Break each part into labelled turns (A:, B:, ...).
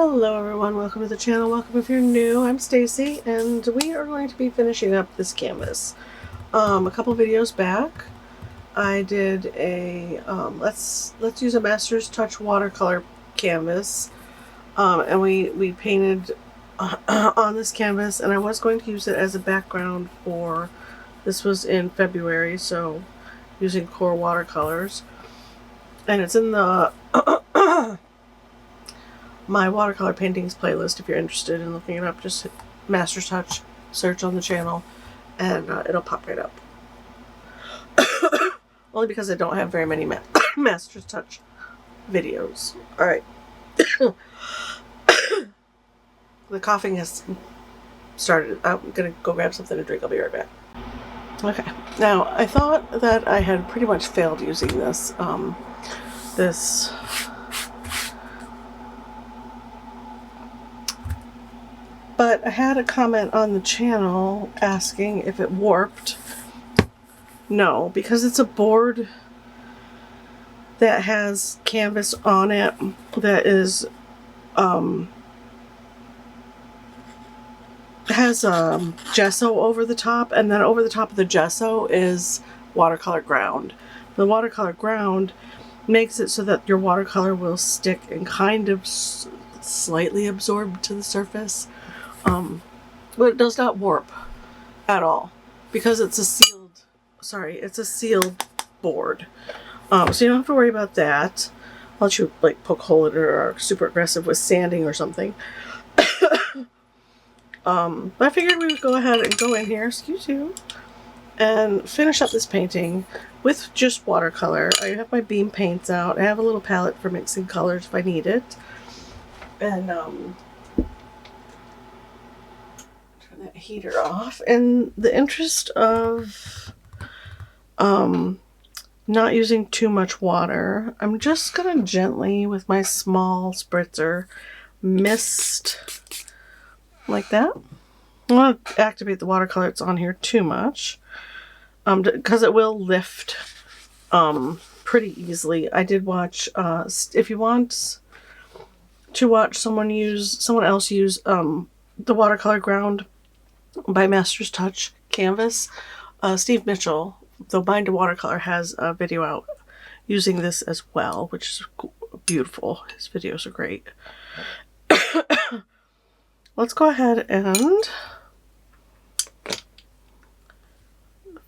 A: Hello everyone, welcome to the channel. Welcome if you're new. I'm Stacy and we are going to be finishing up this canvas. A couple videos back I did a let's use a Master's Touch watercolor canvas, and we painted on this canvas, and I was going to use it as a background for, this was in February, so using Core watercolors, and it's in the my watercolor paintings playlist. If you're interested in looking it up, just hit Master's Touch, search on the channel, and it'll pop right up. Only because I don't have very many Master's Touch videos. Alright. The coughing has started. I'm gonna go grab something to drink. I'll be right back. Okay. Now, I thought that I had pretty much failed using this. But I had a comment on the channel asking if it warped. No, because it's a board that has canvas on it that is has gesso over the top, and then over the top of the gesso is watercolor ground. The watercolor ground makes it so that your watercolor will stick and kind of slightly absorb to the surface. But it does not warp at all because it's a sealed board. So you don't have to worry about that unless you like poke hole it or are super aggressive with sanding or something. But I figured we would go ahead and go in here, excuse you, and finish up this painting with just watercolor. I have my Beam paints out. I have a little palette for mixing colors if I need it. And turn that heater off. In the interest of not using too much water, I'm just gonna gently, with my small spritzer, mist like that. I want to activate the watercolor that's on here too much, because it will lift pretty easily. I did watch, if you want to watch someone else use the watercolor ground by Master's Touch canvas, Steve Mitchell, the Mind to Watercolor, has a video out using this as well, which is beautiful. His videos are great. Let's go ahead and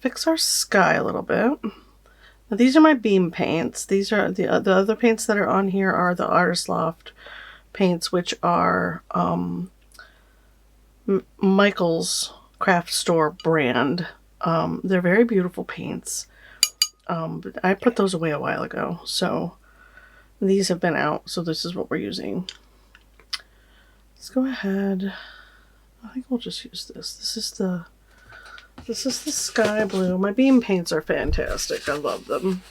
A: fix our sky a little bit. Now, these are my Beam paints. These are the other paints that are on here are the Artist Loft paints, which are Michael's craft store brand. They're very beautiful paints. But I put those away a while ago, so these have been out, so this is what we're using. Let's go ahead. I think we'll just use this. This is the sky blue. My Beam paints are fantastic. I love them.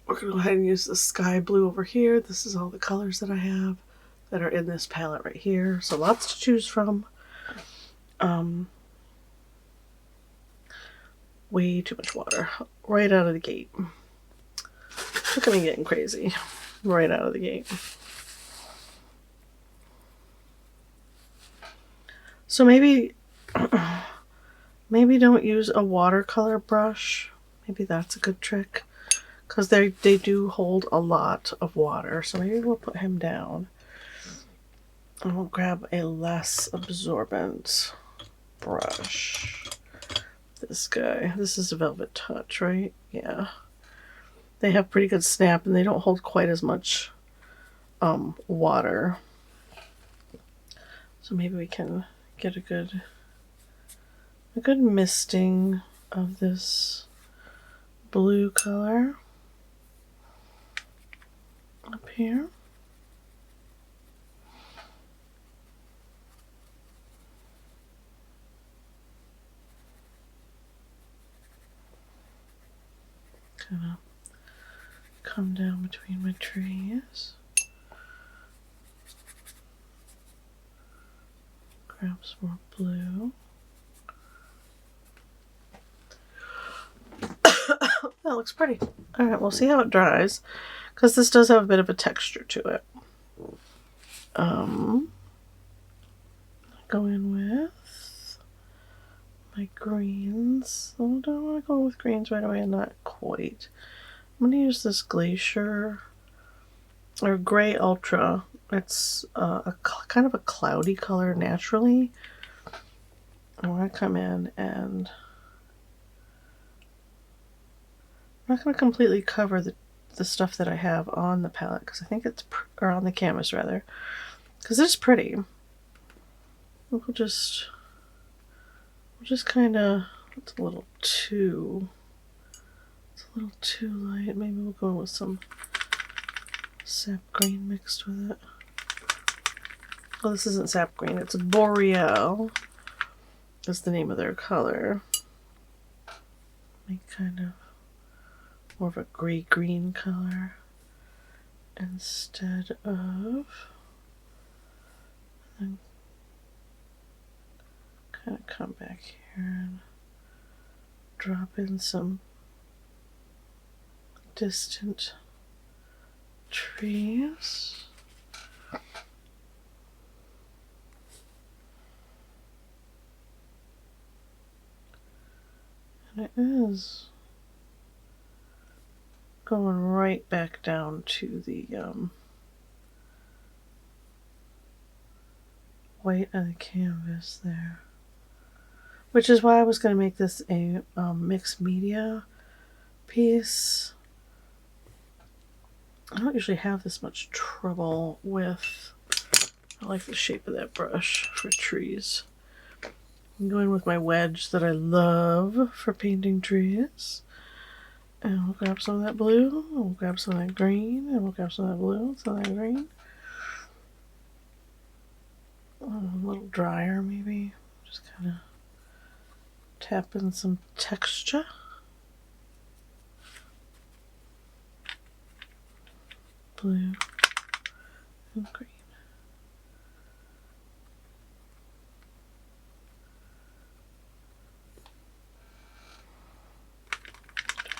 A: We're gonna go ahead and use the sky blue over here. This is all the colors that I have that are in this palette right here. So lots to choose from. Way too much water right out of the gate. Look at me getting crazy right out of the gate. So maybe don't use a watercolor brush. Maybe that's a good trick, because they do hold a lot of water. So maybe we'll put him down and we'll grab a less absorbent brush. This guy, this is a Velvet Touch, right? Yeah. They have pretty good snap and they don't hold quite as much water. So maybe we can get a good misting of this blue color up here. Kind of come down between my trees. Grab some more blue. That looks pretty. Alright, we'll see how it dries, because this does have a bit of a texture to it. Go in with my greens. Oh, I don't want to go with greens right away, not quite. I'm going to use this Glacier or Gray Ultra. It's kind of a cloudy color naturally. I want to come in and I'm not going to completely cover the stuff that I have on the palette because I think it's, or on the canvas rather, because it's pretty. We'll just kind of, it's a little too light. Maybe we'll go with some sap green mixed with it. Oh, this isn't sap green, it's Boreal. That's the name of their color. Make kind of more of a gray-green color instead of, and then kind of come back here and drop in some distant trees. And it is going right back down to the white of the canvas there. Which is why I was going to make this a mixed media piece. I don't usually have this much trouble with, I like the shape of that brush for trees. I'm going with my wedge that I love for painting trees. And we'll grab some of that blue, and we'll grab some of that green, and we'll grab some of that blue, some of that green. A little drier maybe, just kind of tap in some texture. Blue and green.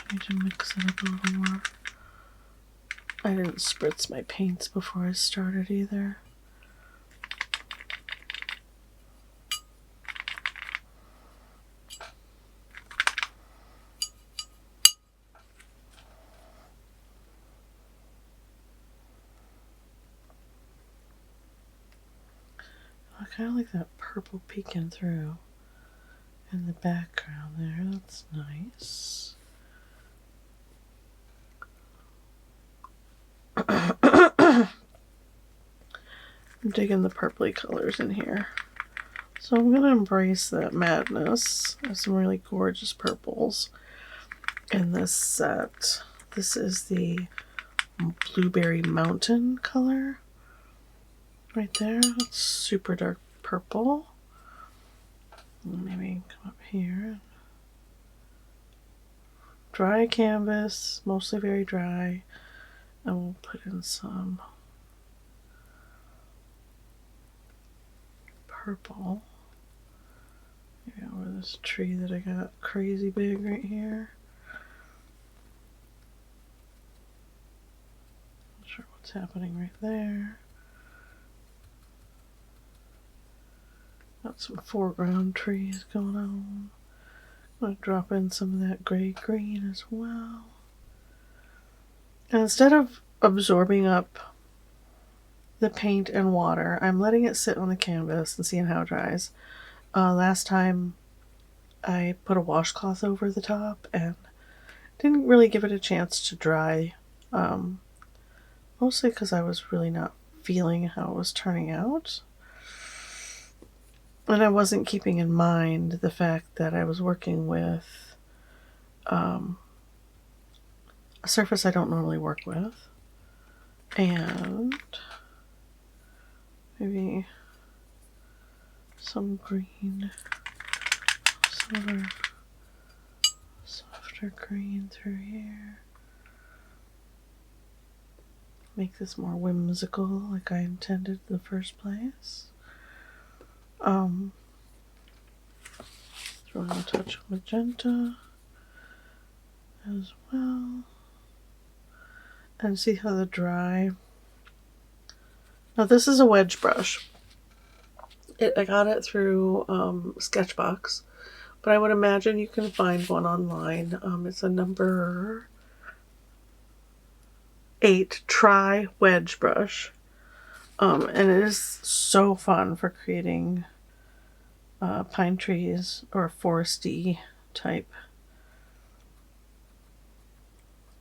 A: I need to mix it up a little more. I didn't spritz my paints before I started either. I kind of like that purple peeking through in the background there. That's nice. I'm digging the purpley colors in here. So I'm going to embrace that madness. There's some really gorgeous purples in this set. This is the Blueberry Mountain color. Right there, that's super dark purple. Maybe come up here. Dry canvas, mostly very dry. And we'll put in some purple. Maybe over this tree that I got crazy big right here. Not sure what's happening right there. Got some foreground trees going on. I'm going to drop in some of that gray-green as well. And instead of absorbing up the paint and water, I'm letting it sit on the canvas and seeing how it dries. Last time I put a washcloth over the top and didn't really give it a chance to dry. Mostly because I was really not feeling how it was turning out. And I wasn't keeping in mind the fact that I was working with a surface I don't normally work with. And maybe some green, softer green through here. Make this more whimsical like I intended in the first place. Throw in a touch of magenta as well. And see how the dry, Now this is a wedge brush. I got it through Sketchbox, but I would imagine you can find one online. It's a number 8 Tri wedge brush. And it is so fun for creating pine trees or foresty type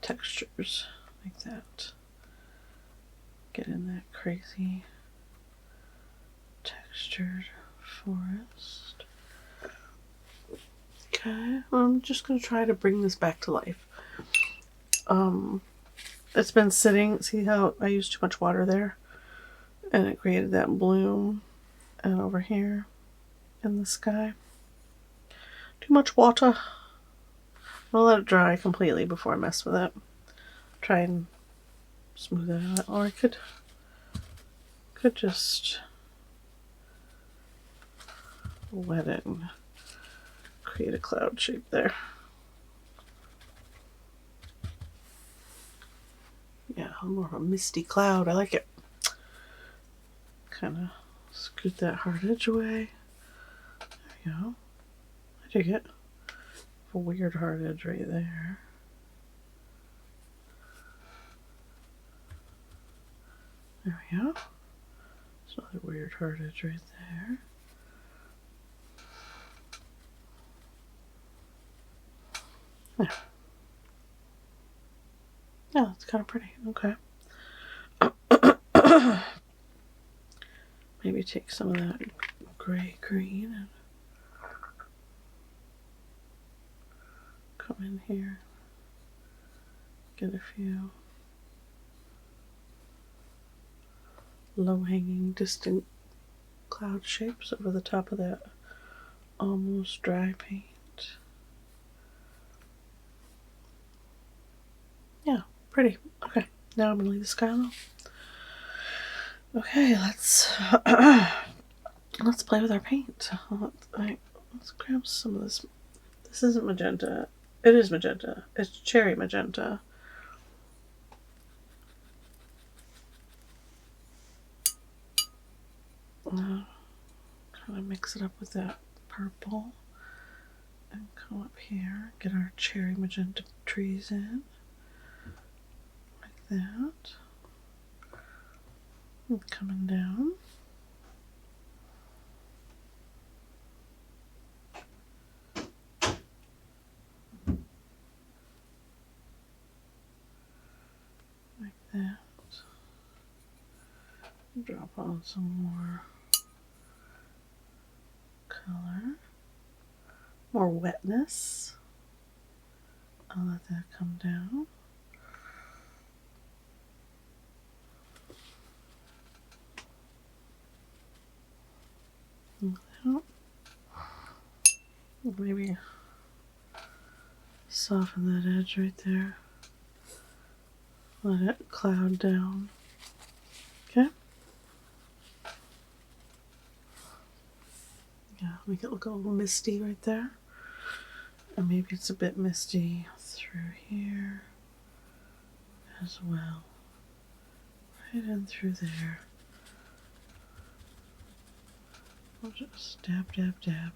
A: textures like that. Get in that crazy textured forest. Okay, I'm just going to try to bring this back to life. It's been sitting, see how I used too much water there? And it created that bloom. And over here in the sky. Too much water. I'll let it dry completely before I mess with it. Try and smooth it out. Or I could just wet it and create a cloud shape there. Yeah, more of a misty cloud. I like it. Kind of scoot that hard edge away. There we go. I dig it. A weird hard edge right there. There we go. There's another weird hard edge right there. Yeah. Yeah, that's kind of pretty. Okay. Maybe take some of that gray green and come in here. Get a few low-hanging, distant cloud shapes over the top of that almost dry paint. Yeah, pretty. Okay, now I'm gonna leave the sky alone. Okay, let's play with our paint. Let's grab some of this. This isn't magenta. It is magenta. It's cherry magenta. Kind of mix it up with that purple and come up here, get our cherry magenta trees in like that. And coming down. Like that. Drop on some more color, more wetness. I'll let that come down. Maybe soften that edge right there. Let it cloud down. Okay. Yeah, make it look a little misty right there. And maybe it's a bit misty through here as well. Right in through there. I'll just dab, dab, dab.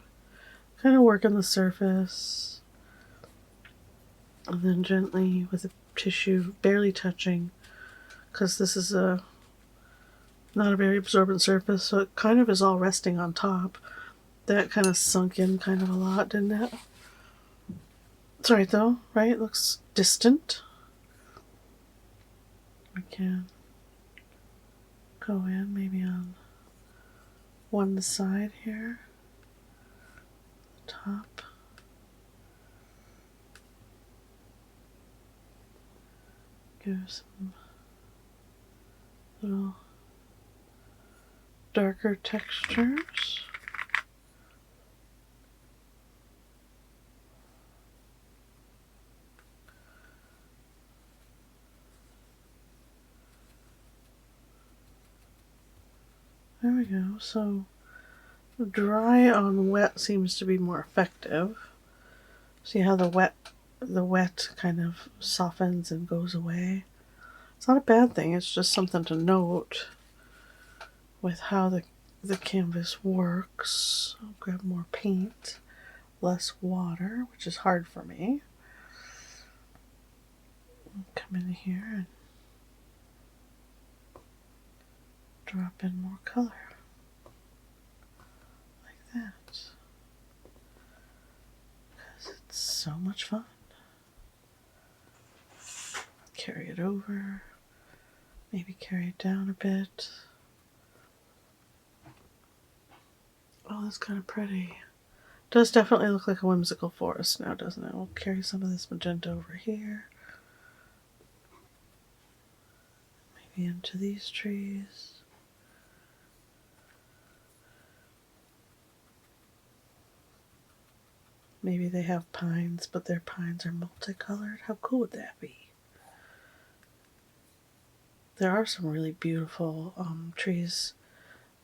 A: Kind of work on the surface. And then gently with a tissue, barely touching. Because this is not a very absorbent surface, so it kind of is all resting on top. That kind of sunk in kind of a lot, didn't it? It's alright though, right? It looks distant. I can go in maybe on one side here, top. Give some little darker textures. There we go. So dry on wet seems to be more effective. See how the wet kind of softens and goes away. It's not a bad thing, it's just something to note. with how the canvas works. I'll grab more paint, less water, which is hard for me. I'll come in here and drop in more color. Like that. Because it's so much fun. Carry it over. Maybe carry it down a bit. Oh, that's kind of pretty. Does definitely look like a whimsical forest now, doesn't it? We'll carry some of this magenta over here. Maybe into these trees. Maybe they have pines, but their pines are multicolored. How cool would that be? There are some really beautiful trees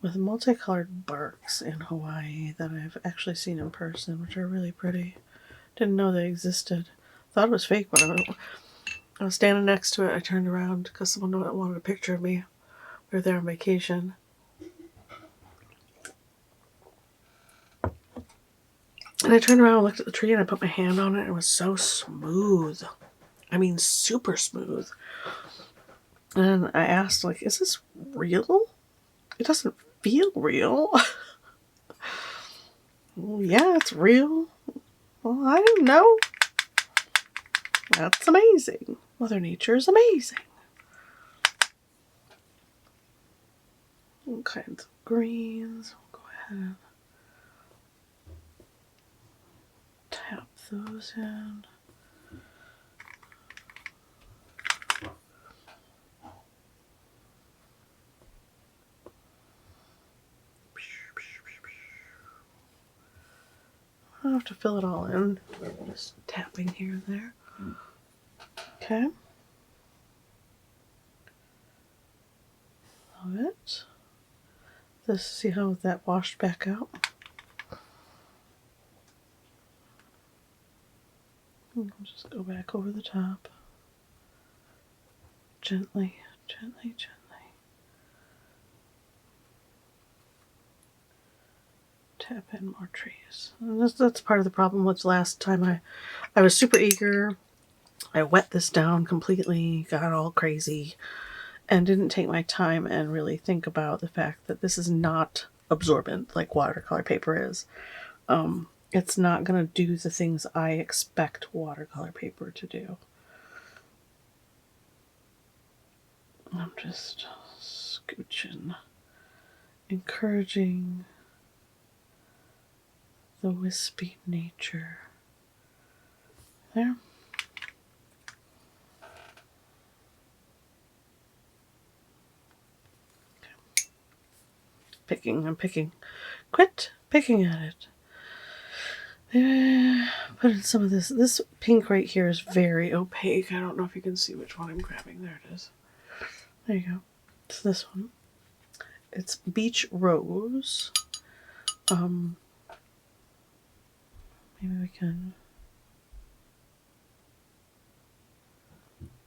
A: with multicolored barks in Hawaii that I've actually seen in person, which are really pretty. Didn't know they existed. Thought it was fake when I was standing next to it. I turned around because someone wanted a picture of me. We were there on vacation. And I turned around and looked at the tree and I put my hand on it and it was so smooth. I mean, super smooth. And I asked, like, is this real? It doesn't feel real. Well, yeah, it's real. Well, I didn't know. That's amazing. Mother Nature is amazing. All kinds of greens. We'll go ahead and tap those in. I don't have to fill it all in. Just tapping here and there. Okay. Love it. Let's see how that washed back out. I'll just go back over the top. Gently, gently, gently. Tap in more trees. And that's part of the problem with last time. I was super eager. I wet this down completely, got all crazy, and didn't take my time and really think about the fact that this is not absorbent like watercolor paper is. It's not going to do the things I expect watercolor paper to do. I'm just scooching, encouraging the wispy nature. There. I'm picking. Quit picking at it. Put in some of this. This pink right here is very opaque. I don't know if you can see which one I'm grabbing. There it is. There you go. It's this one. It's Beach Rose. Maybe we can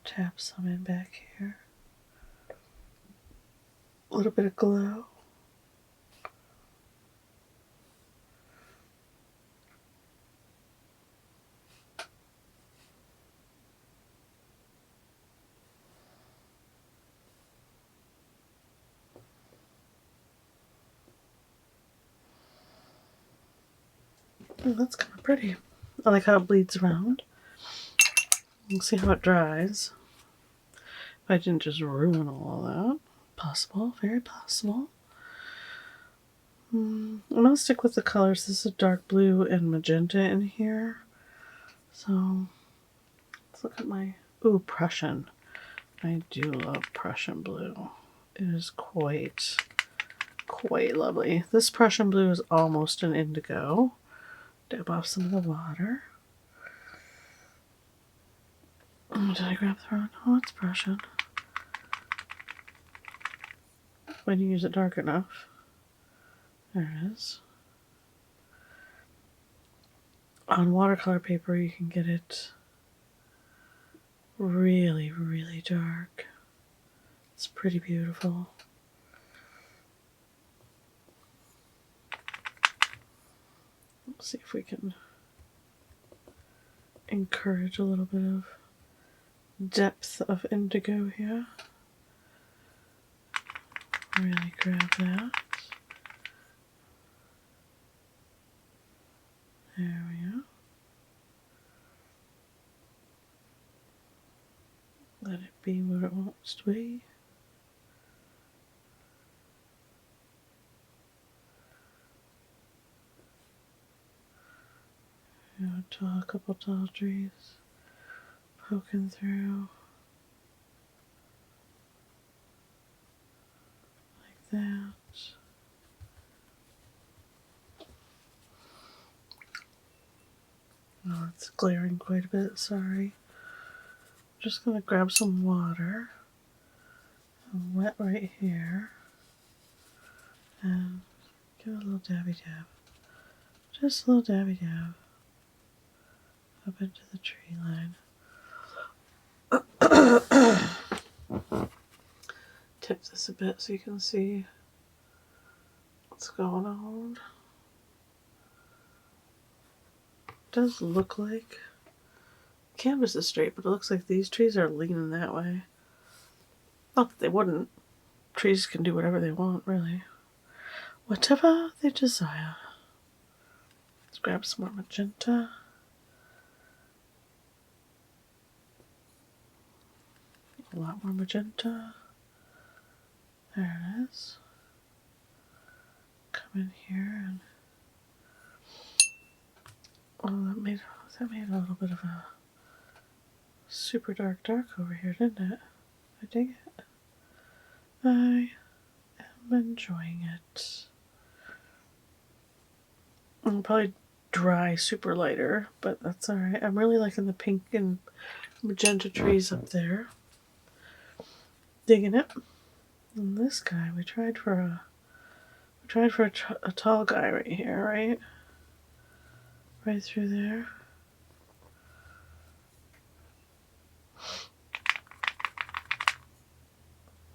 A: tap some in back here. A little bit of glow. Oh, that's kind of pretty. I like how it bleeds around. We'll see how it dries. If I didn't just ruin all of that. Possible, very possible. I'm going to stick with the colors. This is dark blue and magenta in here. So let's look at my, ooh, Prussian. I do love Prussian blue. It is quite lovely. This Prussian blue is almost an indigo. Dab off some of the water. Oh, did I grab the wrong? Oh, it's Prussian. When you use it dark enough. There it is. On watercolor paper, you can get it really, really dark. It's pretty beautiful. See if we can encourage a little bit of depth of indigo here. Really grab that. There we go. Let it be what it wants to be. A couple tall trees poking through like that. Oh, it's glaring quite a bit, sorry. I'm just going to grab some water and wet right here and give it a little dabby dab. Just a little dabby dab up into the tree line. Tip this a bit so you can see what's going on. It does look like canvas is straight, but it looks like these trees are leaning that way. Not that they wouldn't. Trees can do whatever they want, really. Whatever they desire. Let's grab some more magenta. A lot more magenta. There it is. Come in here and that made a little bit of a super dark over here, didn't it? I dig it. I am enjoying it. I'll probably dry super lighter, but that's alright. I'm really liking the pink and magenta trees up there. Digging it. And this guy, we tried for a tall guy right here, right? Right through there.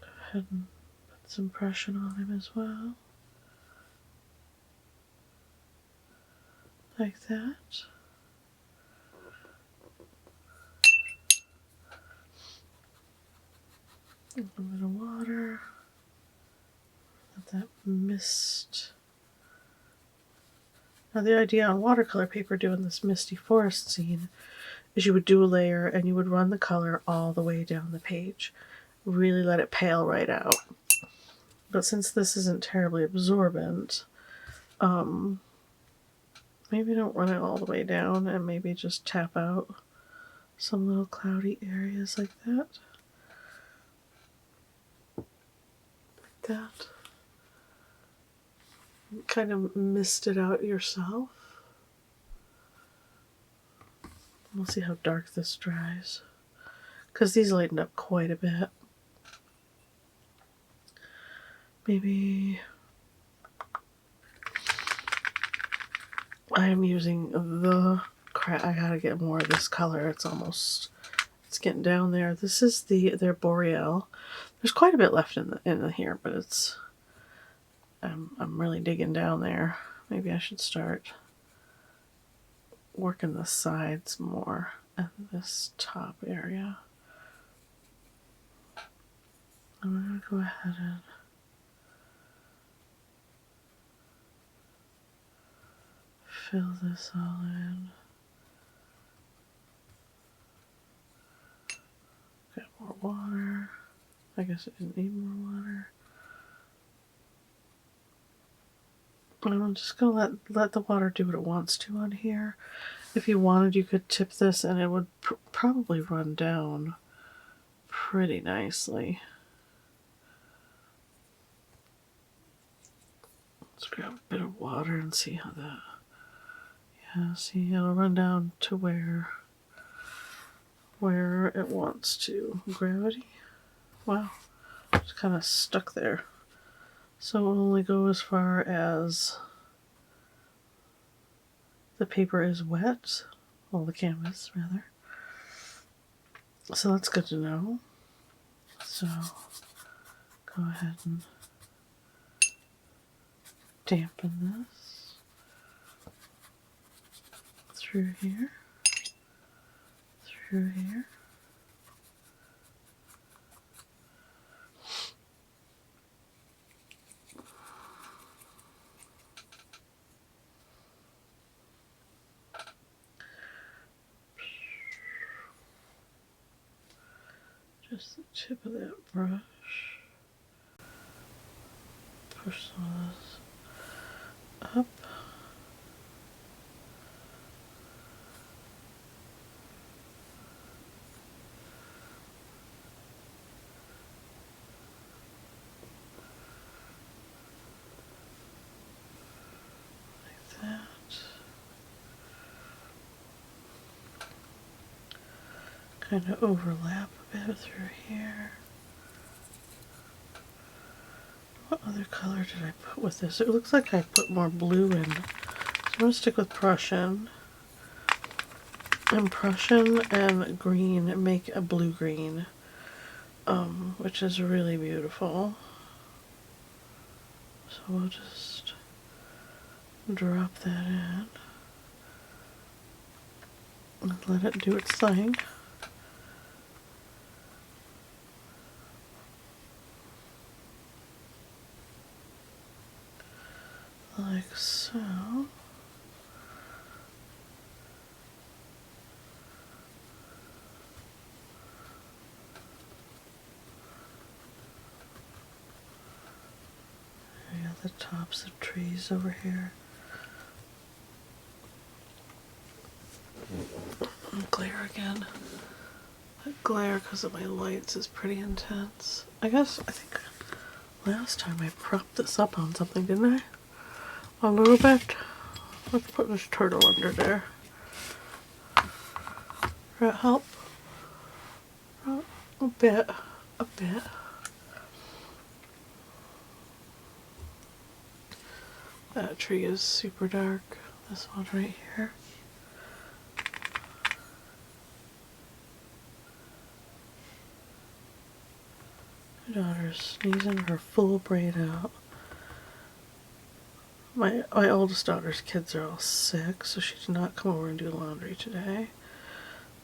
A: Go ahead and put some pressure on him as well. Like that. A little bit of water. Let that mist. Now the idea on watercolor paper doing this misty forest scene is you would do a layer and you would run the color all the way down the page. Really let it pale right out. But since this isn't terribly absorbent, maybe don't run it all the way down and maybe just tap out some little cloudy areas like that. Like that. Kind of mist it out yourself. We'll see how dark this dries, because these lightened up quite a bit. Maybe I am using I gotta get more of this color. It's getting down there. This is their Boreal. There's quite a bit left in here, but I'm really digging down there. Maybe I should start working the sides more and this top area. I'm gonna go ahead and fill this all in. Got more water. I guess it didn't need more water. I'm just gonna let the water do what it wants to on here. If you wanted, you could tip this and it would probably run down pretty nicely. Let's grab a bit of water and see how that. Yeah, see, it'll run down to where it wants to. Gravity. Wow, it's kind of stuck there. So it'll only go as far as the paper is wet. Well, the canvas, rather. So that's good to know. So go ahead and dampen this. through here, through here. Just the tip of that brush. Push some of this up. Like that. Kind of overlap a bit through here. What other color did I put with this? It looks like I put more blue in. So I'm going to stick with Prussian. And Prussian and green make a blue-green, which is really beautiful. So we'll just drop that in and let it do its thing. Like so. We got the tops of trees over here. Glare again. That glare because of my lights is pretty intense. I think last time I propped this up on something, didn't I? A little bit. Let's put this turtle under there. Does that help? Oh, a bit. A bit. That tree is super dark. This one right here. My daughter's sneezing her full braid out. My oldest daughter's kids are all sick, so she did not come over and do laundry today.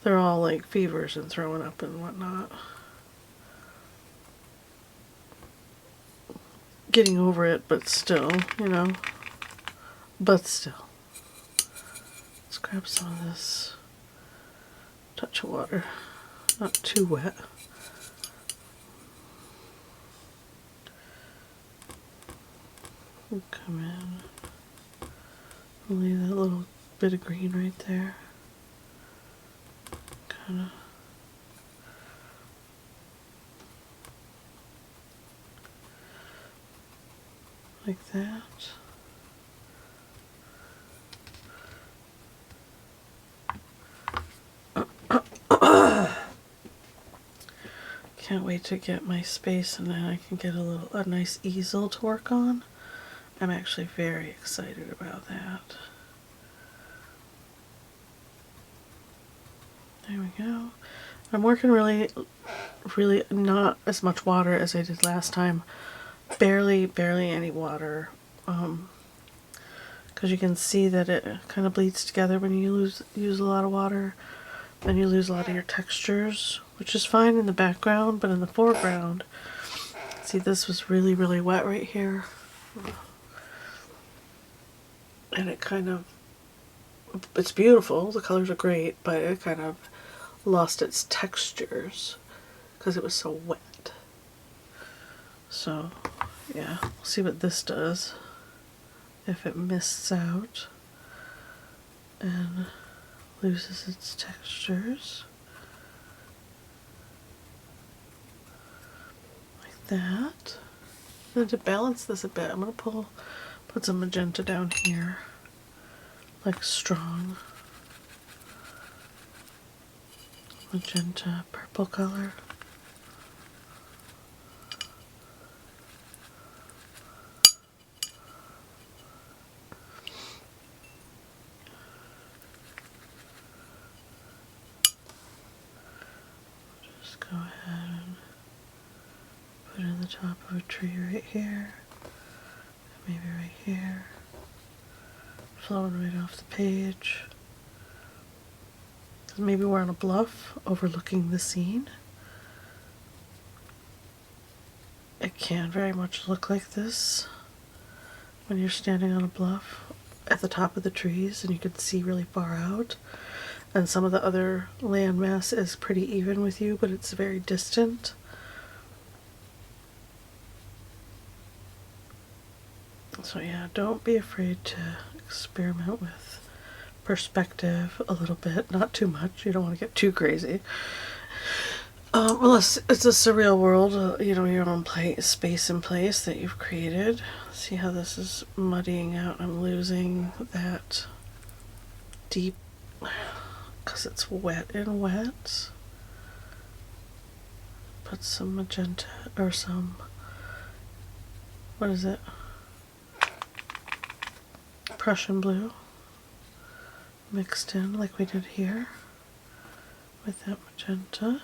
A: They're all like fevers and throwing up and whatnot. Getting over it, but still, you know. But still. Let's grab some of this touch of water. Not too wet. Come in. Leave that little bit of green right there. Kind of. Like that. Can't wait to get my space and then I can get a nice easel to work on. I'm actually very excited about that. There we go. I'm working really not as much water as I did last time. Barely any water. Because you can see that it kind of bleeds together when you use a lot of water. Then you lose a lot of your textures, which is fine in the background, but in the foreground, see, this was really wet right here. And it kind of, it's beautiful, the colors are great, but it kind of lost its textures because it was so wet. So, yeah, we'll see what this does if it mists out and loses its textures. Like that. And to balance this a bit, I'm going to put some magenta down here, like strong magenta purple color. Just go ahead and put it in the top of a tree right here. Maybe right here, flowing right off the page. So maybe we're on a bluff overlooking the scene. It can very much look like this when you're standing on a bluff at the top of the trees and you can see really far out. And some of the other landmass is pretty even with you, but it's very distant. So yeah, don't be afraid to experiment with perspective a little bit, not too much. You don't want to get too crazy. Unless it's a surreal world, you know, your own space and place that you've created. See how this is muddying out? I'm losing that deep, because it's wet and wet. Put some magenta, or some, what is it? Prussian blue mixed in like we did here with that magenta.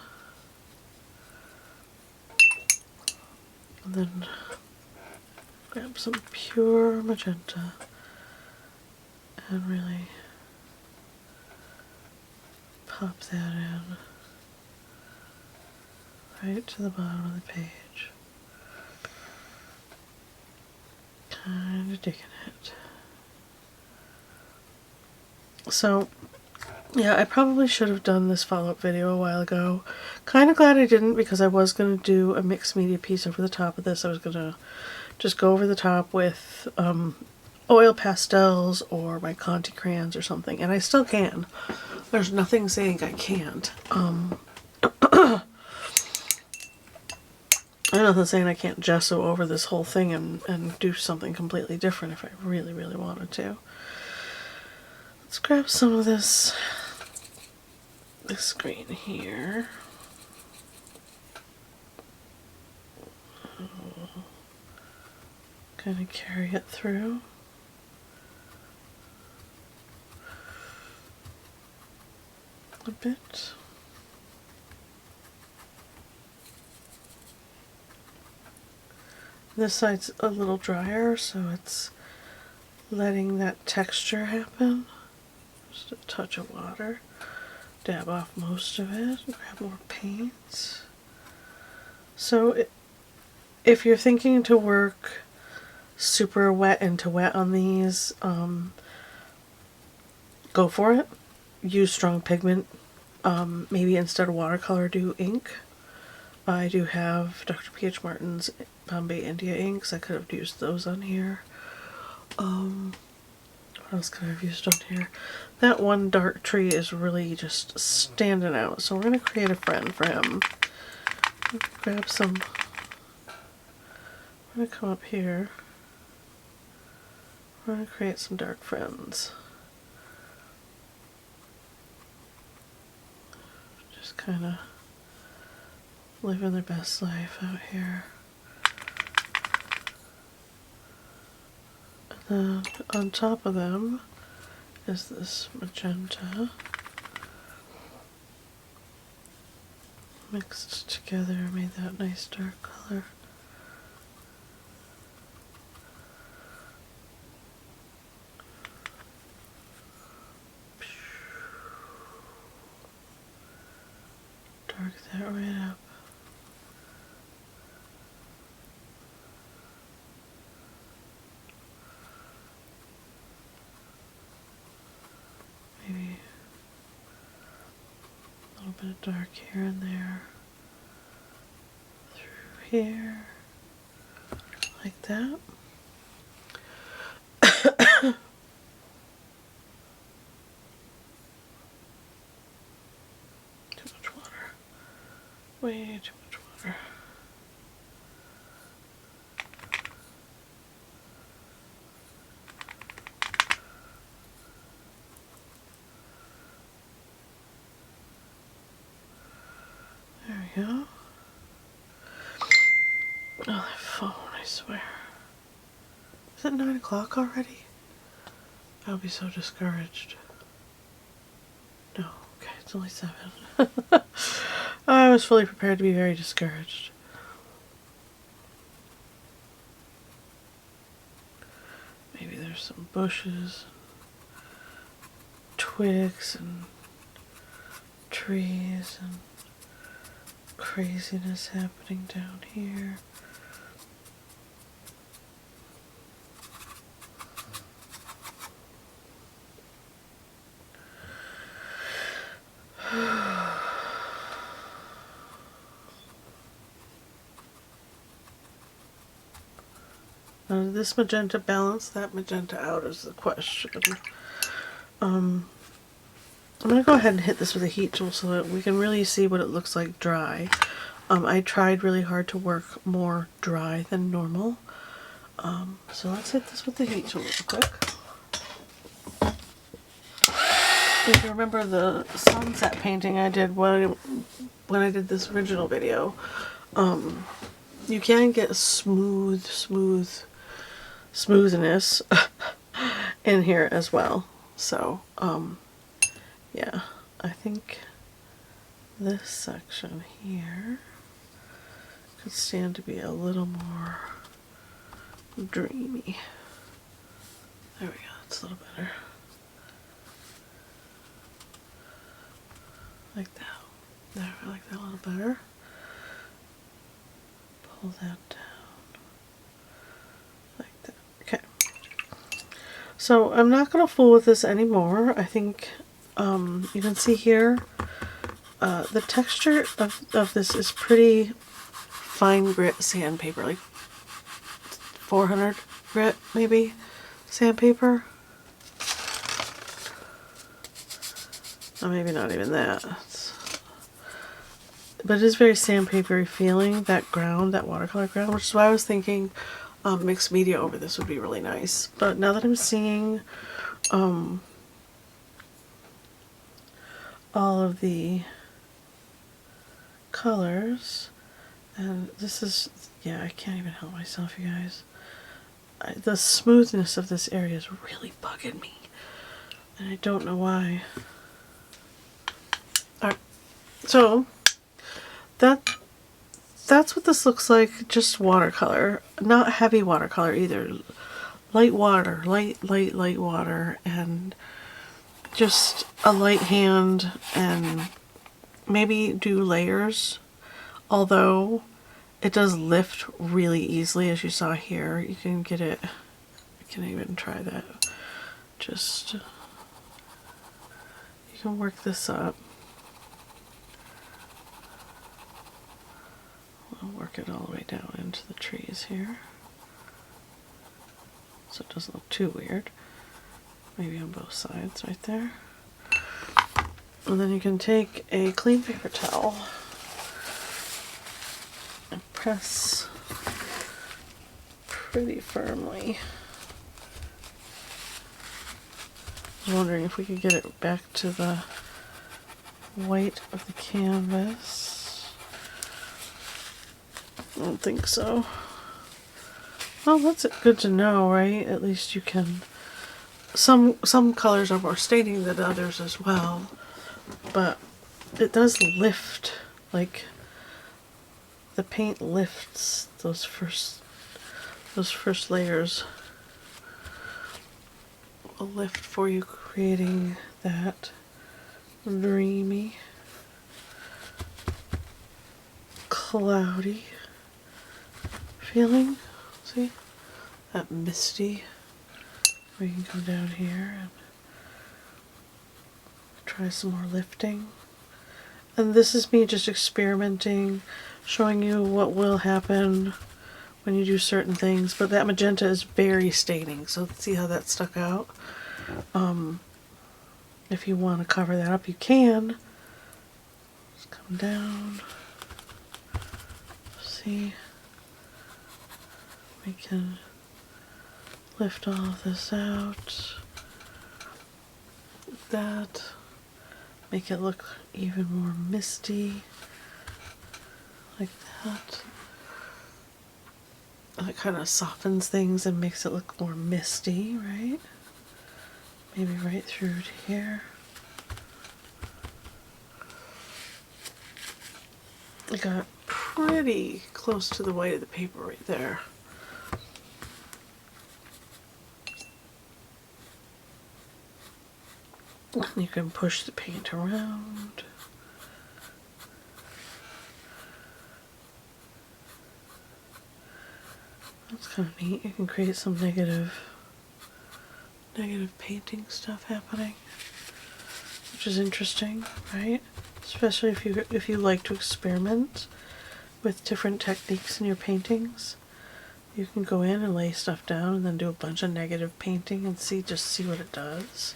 A: And then grab some pure magenta and really pop that in right to the bottom of the page. Kind of digging it. So, yeah, I probably should have done this follow-up video a while ago. Kind of glad I didn't, because I was going to do a mixed media piece over the top of this. I was going to just go over the top with oil pastels or my Conte crayons or something, and I still can. There's nothing saying I can't. There's nothing saying I can't gesso over this whole thing and do something completely different if I really, really wanted to. Let's grab some of this green here. Kind of carry it through. A bit. This side's a little drier, so it's letting that texture happen. Just a touch of water. Dab off most of it. Grab more paint. So if you're thinking to work super wet into wet on these, go for it. Use strong pigment. Maybe instead of watercolor, do ink. I do have Dr. P.H. Martin's Bombay India inks. I could have used those on here. What else could I have used on here? That one dark tree is really just standing out, so we're going to create a friend for him. Grab some. I'm going to come up here. We're going to create some dark friends. Just kind of living their best life out here. And then on top of them is this magenta mixed together, made that nice dark color. Dark that right up. Maybe a little bit of dark here and there. Through here. Like that. Too much water. Way too much water. There we go. Oh, that phone, I swear. Is it 9 o'clock already? I'll be so discouraged. No, okay, it's only 7. I was fully prepared to be very discouraged. Maybe there's some bushes, twigs, and trees and craziness happening down here. Now, did this magenta balance that magenta out is the question. I'm going to go ahead and hit this with a heat tool so that we can really see what it looks like dry. I tried really hard to work more dry than normal. So let's hit this with the heat tool real quick. If you remember the sunset painting I did when I did this original video, you can get smoothness in here as well. So, yeah, I think this section here could stand to be a little more dreamy. There we go, that's a little better. Like that. There, I like that a little better. Pull that down. Like that. Okay. So I'm not going to fool with this anymore. I think you can see here the texture of this is pretty fine grit sandpaper, like 400 grit maybe sandpaper. Oh, maybe not even that. But it is very sandpapery feeling, that ground, that watercolor ground, which is why I was thinking mixed media over this would be really nice. But now that I'm seeing all of the colors, and this is, yeah, I can't even help myself, you guys. The smoothness of this area is really bugging me, and I don't know why. Alright, so that's what this looks like, just watercolor. Not heavy watercolor either. Light water, light water, and just a light hand, and maybe do layers. Although it does lift really easily, as you saw here. You can get it, I can't even try that. Just, you can work this up. I'll work it all the way down into the trees here, so it doesn't look too weird. Maybe on both sides right there. And then you can take a clean paper towel and press pretty firmly. I was wondering if we could get it back to the white of the canvas. I don't think so. Well, that's good to know, right? At least you can... Some colors are more staining than others as well, but it does lift, like the paint lifts those first layers. Will lift for you, creating that dreamy, cloudy feeling. See? That misty. We can go down here and try some more lifting. And this is me just experimenting, showing you what will happen when you do certain things. But that magenta is very staining, so see how that stuck out? If you want to cover that up, you can. Just come down. See? We can lift all of this out. That. Make it look even more misty. Like that. It kind of softens things and makes it look more misty, right? Maybe right through to here. I got pretty close to the white of the paper right there. You can push the paint around. That's kind of neat. You can create some negative painting stuff happening, which is interesting, right? Especially if you like to experiment with different techniques in your paintings. You can go in and lay stuff down and then do a bunch of negative painting and see what it does.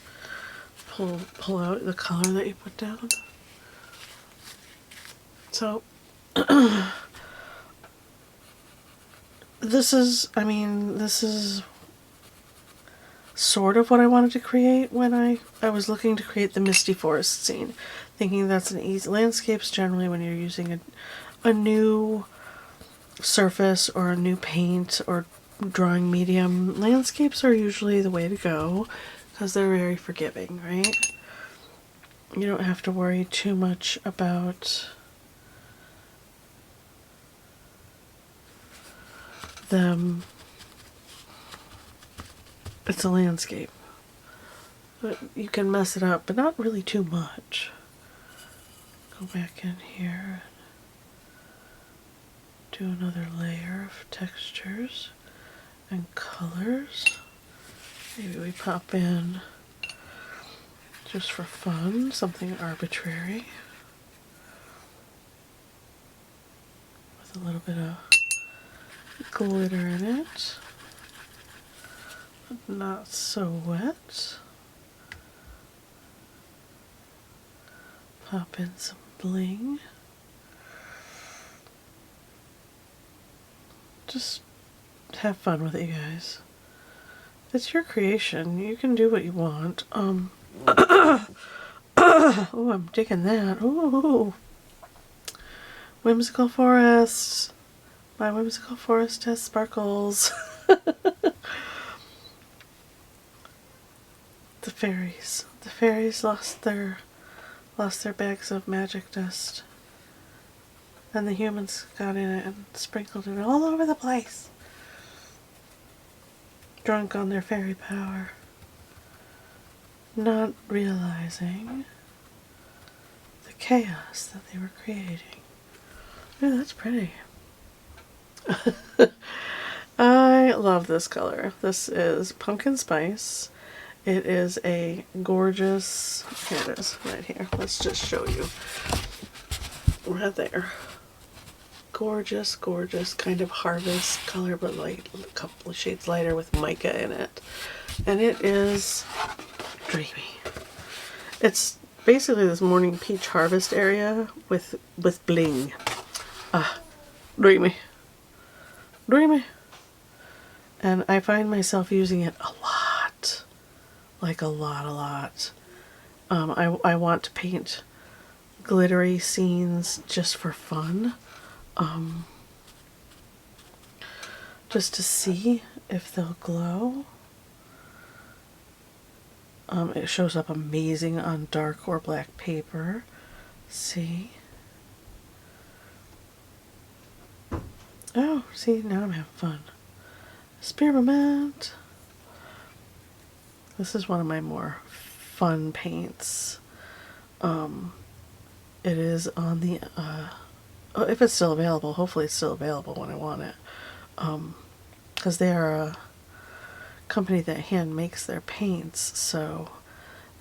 A: Pull out the color that you put down. So this is sort of what I wanted to create when I was looking to create the misty forest scene, thinking that's an easy. Landscapes generally, when you're using a new surface or a new paint or drawing medium, landscapes are usually the way to go because they're very forgiving, right? You don't have to worry too much about them. It's a landscape. But you can mess it up, but not really too much. Go back in here and do another layer of textures and colors. Maybe we pop in, just for fun, something arbitrary with a little bit of glitter in it. Not so wet. Pop in some bling. Just have fun with it, you guys. It's your creation. You can do what you want. Oh, I'm digging that. Ooh. Whimsical Forest. My whimsical forest has sparkles. The fairies. The fairies lost their bags of magic dust. And the humans got in it and sprinkled it all over the place. Drunk on their fairy power. Not realizing the chaos that they were creating. Ooh, that's pretty. I love this color. This is Pumpkin Spice. It is a gorgeous, here it is, right here. Let's just show you. Right there. Gorgeous, gorgeous kind of harvest color, but light, a couple of shades lighter with mica in it. And it is dreamy. It's basically this morning peach harvest area with bling. Dreamy. Dreamy. And I find myself using it a lot. Like a lot. I want to paint glittery scenes just for fun. Just to see if they'll glow. It shows up amazing on dark or black paper. See? Oh, see, now I'm having fun. Spearmint. This is one of my more fun paints. It is on the, if it's still available, hopefully it's still available when I want it. Because they are a company that hand makes their paints, so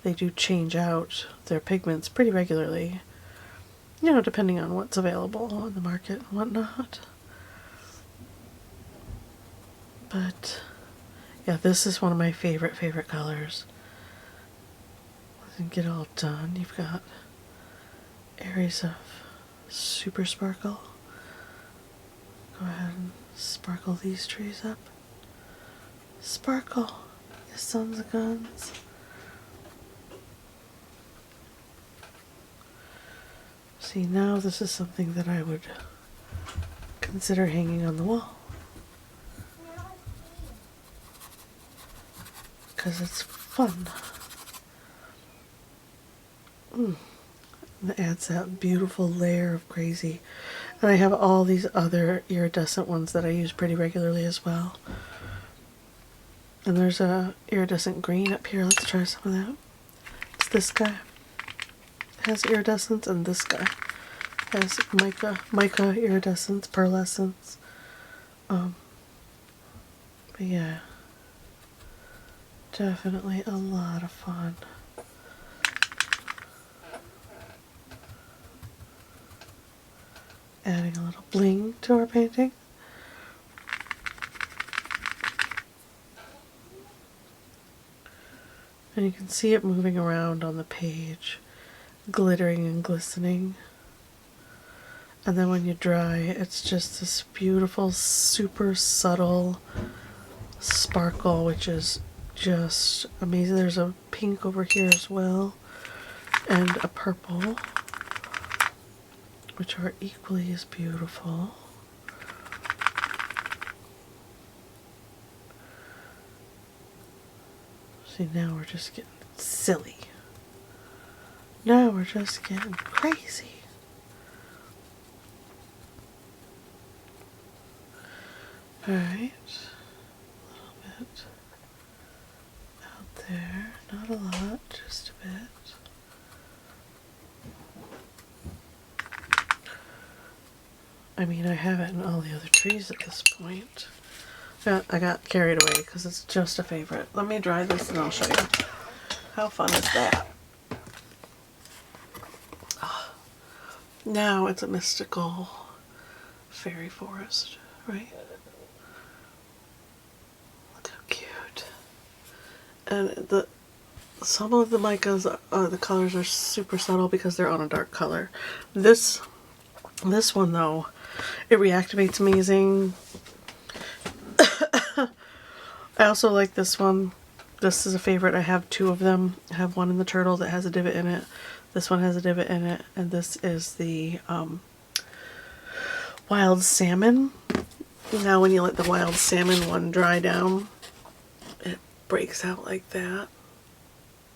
A: they do change out their pigments pretty regularly, you know, depending on what's available on the market and whatnot. But yeah, this is one of my favorite colors. And get all done. You've got areas of super sparkle. Go ahead and sparkle these trees up. Sparkle, you sons of guns. See, now this is something that I would consider hanging on the wall. Because it's fun. It adds that beautiful layer of crazy. And I have all these other iridescent ones that I use pretty regularly as well. And there's a iridescent green up here. Let's try some of that. It's this guy. It has iridescence, and this guy has mica iridescence, pearlescence. But yeah, definitely a lot of fun. Adding a little bling to our painting. And you can see it moving around on the page, glittering and glistening. And then when you dry, it's just this beautiful, super subtle sparkle, which is just amazing. There's a pink over here as well, and a purple, which are equally as beautiful. See, now we're just getting silly. Now we're just getting crazy. Alright, a little bit out there, not a lot, just a bit. I mean, I have it in all the other trees at this point. I got carried away because it's just a favorite. Let me dry this and I'll show you. How fun is that? Oh, now it's a mystical fairy forest, right? Look how cute. And some of the micas, the colors are super subtle because they're on a dark color. This one though, it reactivates amazing. I also like this one. This is a favorite. I have two of them. I have one in the turtle that has a divot in it. This one has a divot in it. And this is the wild salmon. Now when you let the wild salmon one dry down, it breaks out like that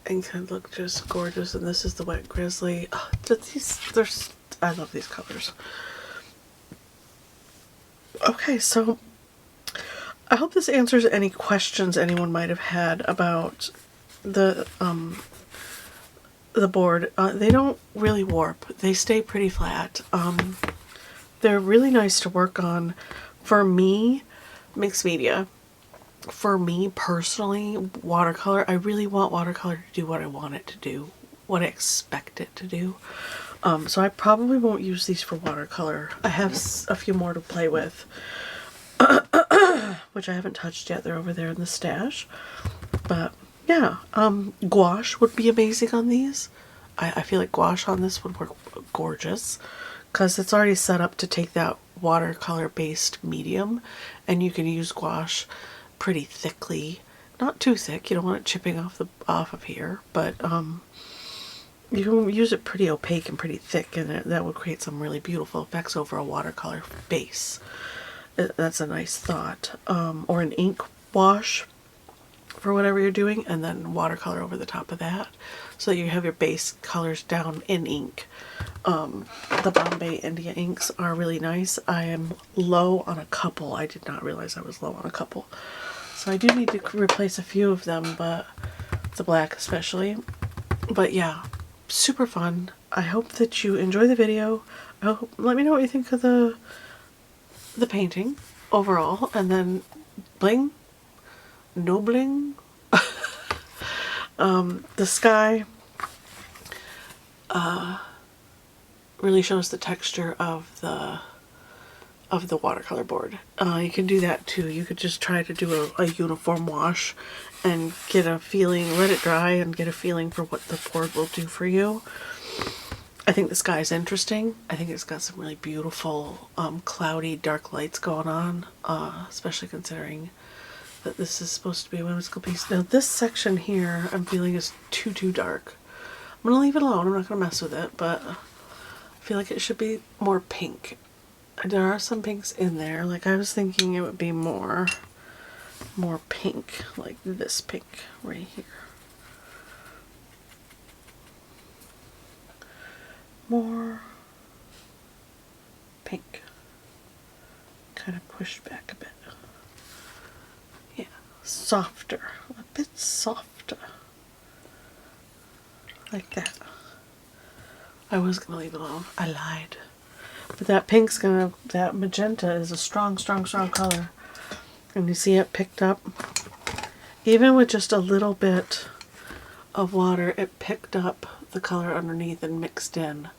A: and can look just gorgeous. And this is the wet grizzly. Oh, I love these colors. Okay, so I hope this answers any questions anyone might have had about the board. They don't really warp. They stay pretty flat. They're really nice to work on. For me, mixed media. For me personally, watercolor, I really want watercolor to do what I want it to do, what I expect it to do. So I probably won't use these for watercolor. I have a few more to play with, which I haven't touched yet. They're over there in the stash. But yeah, gouache would be amazing on these. I feel like gouache on this would work gorgeous because it's already set up to take that watercolor based medium, and you can use gouache pretty thickly. Not too thick, you don't want it chipping off of here, but you can use it pretty opaque and pretty thick, and that would create some really beautiful effects over a watercolor base. That's a nice thought. Or an ink wash for whatever you're doing, and then watercolor over the top of that, so that you have your base colors down in ink. The Bombay India inks are really nice. I am low on a couple. I did not realize I was low on a couple. So I do need to replace a few of them, but the black especially. But yeah, super fun. I hope that you enjoy the video. Let me know what you think of the painting overall, and then bling, no bling. The sky really shows the texture of the watercolor board. You can do that too. You could just try to do a uniform wash and get a feeling, let it dry and get a feeling for what the board will do for you. I think the sky is interesting. I think it's got some really beautiful cloudy dark lights going on, especially considering that this is supposed to be a whimsical piece. Now this section here I'm feeling is too dark. I'm gonna leave it alone. I'm not gonna mess with it, but I feel like it should be more pink. There are some pinks in there. Like I was thinking it would be more pink, like this pink right here. More pink. Kind of pushed back a bit. Yeah, softer, a bit softer. Like that. I was gonna leave it alone. I lied. But that pink's that magenta is a strong color. And you see it picked up. Even with just a little bit of water, it picked up the color underneath and mixed in.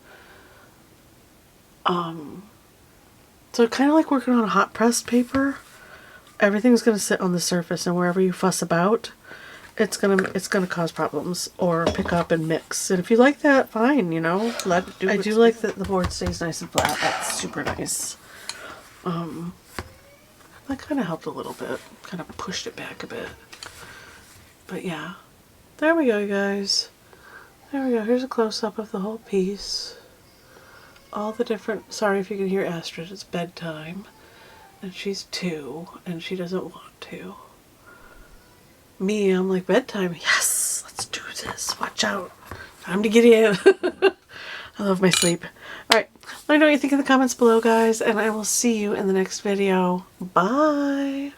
A: So kind of like working on a hot pressed paper. Everything's going to sit on the surface, and wherever you fuss about, it's gonna cause problems or pick up and mix. And if you like that, fine, you know, let it do. I do like that the board stays nice and flat. That's super nice. That kind of helped a little bit. Kind of pushed it back a bit. But yeah, there we go, you guys. There we go. Here's a close-up of the whole piece. All the different, sorry if you can hear Astrid, it's bedtime. And she's 2, and she doesn't want to. Me, I'm like, bedtime, yes, let's do this. Watch out. Time to get in. I love my sleep. Alright, let me know what you think in the comments below, guys, and I will see you in the next video. Bye.